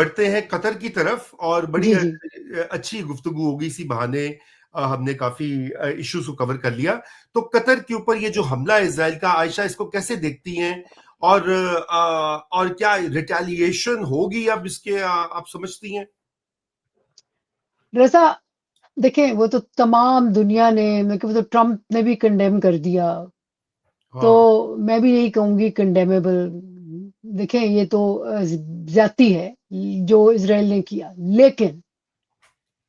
बढ़ते हैं कतर की तरफ, और बड़ी जी जी। अच्छी गुफ्तगू होगी इसी बहाने। हमने काफी इश्यूज को कवर कर लिया। तो कतर के ऊपर ये जो हमला है इसराइल का, आयशा इसको कैसे देखती हैं? और क्या रिटेलिएशन होगी अब इसके, आप समझती हैं? रजा, देखें वो तो तमाम दुनिया ने, मैं कहूँ तो ट्रम्प ने भी कंडेम कर दिया, तो हाँ। मैं भी यही कहूंगी कंडेमेबल। देखें ये तो ज्यादती है जो इसराइल ने किया, लेकिन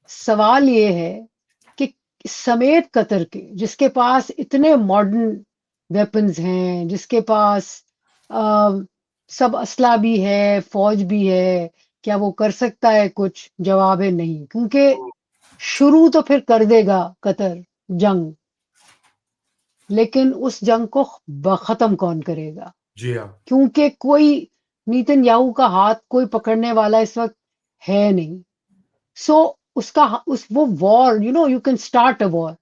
सवाल ये है कि समेत कतर के, जिसके पास इतने मॉडर्न वेपन्स हैं, जिसके पास अ, सब असला भी है, फौज भी है, क्या वो कर सकता है कुछ? जवाब है नहीं, क्योंकि शुरू तो फिर कर देगा कतर जंग, लेकिन उस जंग को खत्म कौन करेगा? जी हाँ। क्योंकि कोई नेतन्याहू का हाथ कोई पकड़ने वाला इस वक्त है नहीं। सो उसका उस वो war, you can start a war.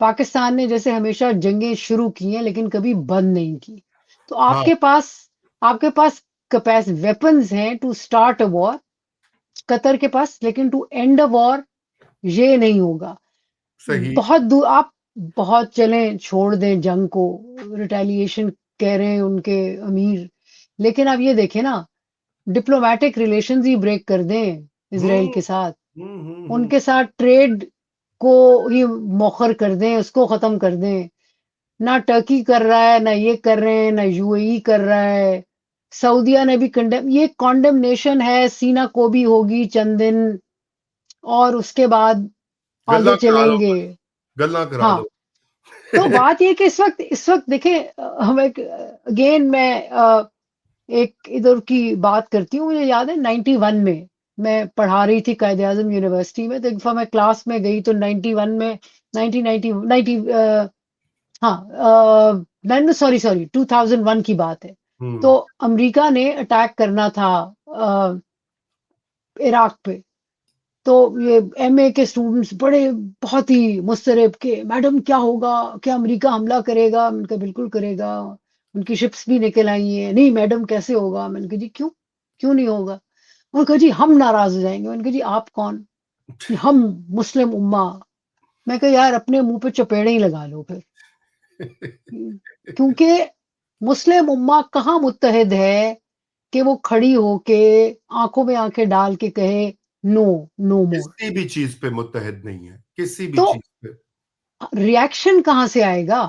Pakistan ने जैसे हमेशा जंगें शुरू की हैं लेकिन कभी बंद नहीं की। तो हाँ। आपके पास कैपेस वेपन्स हैं to start a war, Qatar के पास, लेकिन टू एंड अ वॉर ये नहीं होगा। सही। बहुत दूर आप, बहुत चलें, छोड़ दें जंग को, रिटेलिएशन कह रहे हैं उनके अमीर, लेकिन आप ये देखें ना, डिप्लोमेटिक रिलेशंस ही ब्रेक कर दें इसराइल हम्म के साथ, हम्म। उनके साथ ट्रेड को ही मौखर कर दें, उसको खत्म कर दें। ना टर्की कर रहा है, ना ये कर रहे हैं, ना यूएई कर रहा है। सऊदिया ने भी कंडेम, ये कॉन्डेमनेशन है, सीना को भी होगी चंद दिन, और उसके बाद आगे गल्ला करा लो चलेंगे। बस, गल्ला करा हाँ, लो। तो बात ये कि इस वक्त देखें, हम एक अगेन मैं एक इधर की बात करती हूँ। मुझे याद है 91 में मैं पढ़ा रही थी कायदे आजम यूनिवर्सिटी में, तो एक दफा मैं क्लास में गई तो 91 में, 1990 90 हाँ, सॉरी सॉरी 2001 की बात है। हम्म। तो अमेरिका ने अटैक करना था अ, इराक पे। तो ये एमए के स्टूडेंट्स बड़े बहुत ही मुस्तरब के, मैडम क्या होगा, क्या अमेरिका हमला करेगा? मैंने कहा बिल्कुल करेगा, उनकी शिप्स भी निकल आई हैं। नहीं मैडम कैसे होगा? मैंने कहा जी क्यों, क्यों नहीं होगा? उन्होंने कहा जी हम नाराज हो जाएंगे। मैंने कहा जी आप कौन? हम मुस्लिम उम्मा। मैं कहा यार अपने मुंह पे चपेड़े ही लगा लो फिर, क्योंकि मुस्लिम उम्मा कहाँ मुत्तहिद है कि वो खड़ी होके आंखों में आंखें डाल के कहे नो, नो मोर। किसी भी चीज पे मुत्तहिद नहीं है, किसी भी तो चीज पे। रिएक्शन कहाँ से आएगा?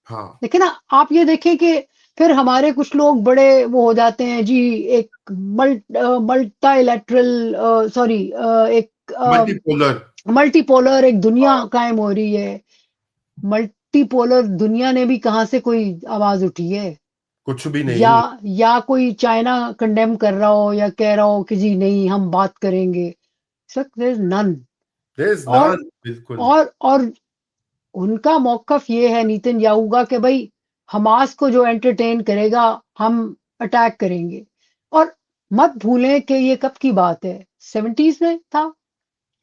हाँ। लेकिन ना आप ये देखें कि फिर हमारे कुछ लोग बड़े वो हो जाते हैं जी, एक मल्टाइलेटरल, सॉरी, एक मल्टीपोलर। मल्टीपोलर एक दुनिया हाँ। कायम हो रही है। मल्टीपोलर दुनिया ने भी कहाँ से कोई आवाज उठी है? कुछ भी या नहीं। या कोई चाइना कंडेम कर रहा हो या कह रहा हो कि जी नहीं हम बात करेंगे? Sir there is none. There is और नॉन, बिल्कुल। और उनका मौकफ ये है नेतन्याहू का कि भाई हमास को जो एंटरटेन करेगा हम अटैक करेंगे। और मत भूलें कि ये कब की बात है, 70s में था।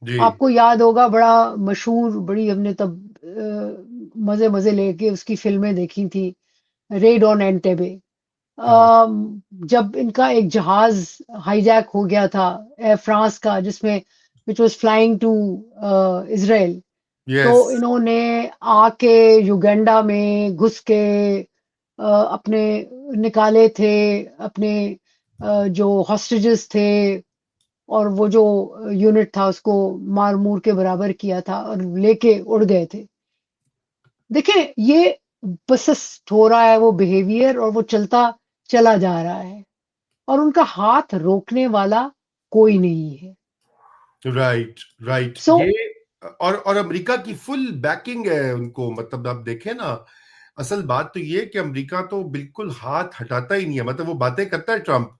जी आपको याद होगा, बड़ा मशहूर, बड़ी हमने तब मजे मजे लेके उसकी फिल्में देखी थी, रेड ऑन एंटेबे। हाँ। जब इनका एक जहाज हाईजैक हो गया था एयर फ्रांस का, जिसमें which was flying to Israel, तो यस। इन्होंने आके युगांडा में घुस के अपने निकाले थे अपने जो हॉस्टेजेस थे, और वो जो यूनिट था उसको मार मूर के बराबर किया था और लेके उड़ गए थे। देखिए ये बस हो रहा है वो बिहेवियर, और वो चलता चला जा रहा है, और उनका हाथ रोकने वाला कोई नहीं है। Right right. सो ये और अमेरिका की फुल बैकिंग है उनको, मतलब आप देखें ना, असल बात तो ये है कि अमेरिका तो बिल्कुल हाथ हटाता ही नहीं है। मतलब वो बातें करता है ट्रम्प,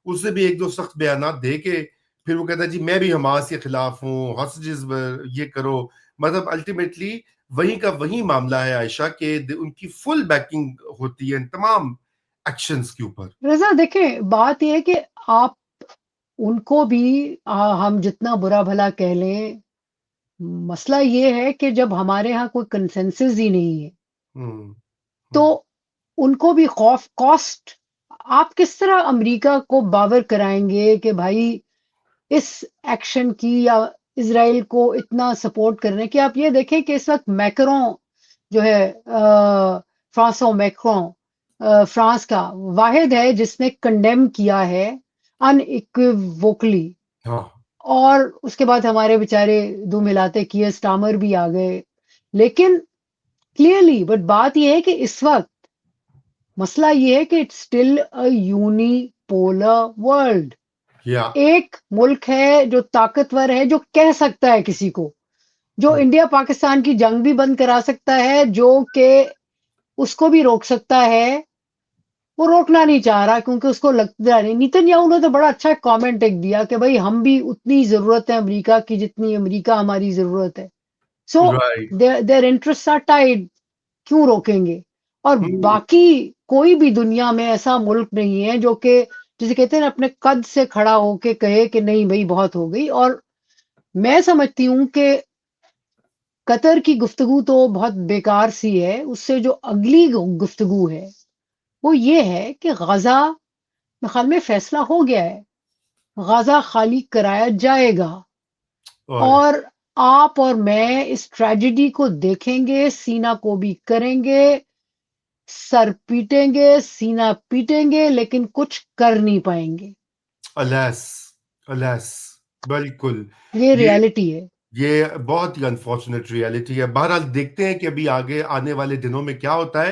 उससे भी एक दो सख्त बयानात दे के फिर वो कहता है जी मैं भी हमास के खिलाफ हूँ, हॉस्टेजेस ये करो। मतलब अल्टीमेटली वही का वही मामला है आयशा के, उनकी फुल बैकिंग होती है इन तमाम एक्शंस के ऊपर। रजा देखें, बात यह है कि आप उनको भी हम जितना बुरा भला कह लें, मसला ये है कि जब हमारे यहाँ कोई कंसेंसस ही नहीं है, हम्म तो हम्म। उनको भी खौफ, कॉस्ट, आप किस तरह अमेरिका को बावर कराएंगे कि भाई इस एक्शन की या इजराइल को इतना सपोर्ट कर रहे हैं कि आप ये देखें कि इस वक्त मैक्रों जो है फ्रांसो मैक्रों फ्रांस का वाहिद है जिसने कंडेम किया है अनइक्विवोकली। हाँ और उसके बाद हमारे बेचारे दो मिलाते किए स्टामर भी आ गए, लेकिन क्लियरली बट बात यह है कि इस वक्त मसला ये है कि it's still a unipolar world. या एक मुल्क है जो ताकतवर है, जो कह सकता है किसी को, जो इंडिया पाकिस्तान की जंग भी बंद करा सकता है, जो कि उसको भी रोक सकता है। वो रोकना नहीं चाह रहा क्योंकि उसको लगता नहीं। नेतन्याहू ने तो बड़ा अच्छा कमेंट एक दिया कि भाई हम भी उतनी जरूरत है अमेरिका की जितनी अमेरिका हमारी जरूरत है। So right. Their interest are tied, क्यों रोकेंगे? और बाकी कोई भी दुनिया में ऐसा मुल्क नहीं है जो कि जिसे कहते हैं ना अपने कद से खड़ा होके कहे कि नहीं भाई बहुत हो गई। और मैं समझती हूं कि कतर की गुफ्तगू तो बहुत बेकार सी है। उससे जो अगली गुफ्तगू है वो ये है कि गजा में ख्याल में फैसला हो गया है, गजा खाली कराया जाएगा। और और आप और मैं इस ट्रेजेडी को देखेंगे, सीना को भी करेंगे, सर पीटेंगे, सीना पीटेंगे, लेकिन कुछ कर नहीं पाएंगे। अलास, अलास, बिल्कुल। ये ये रियलिटी है। ये बहुत ही अनफॉर्चुनेट रियलिटी है। बहरहाल देखते हैं कि अभी आगे आने वाले दिनों में क्या होता है।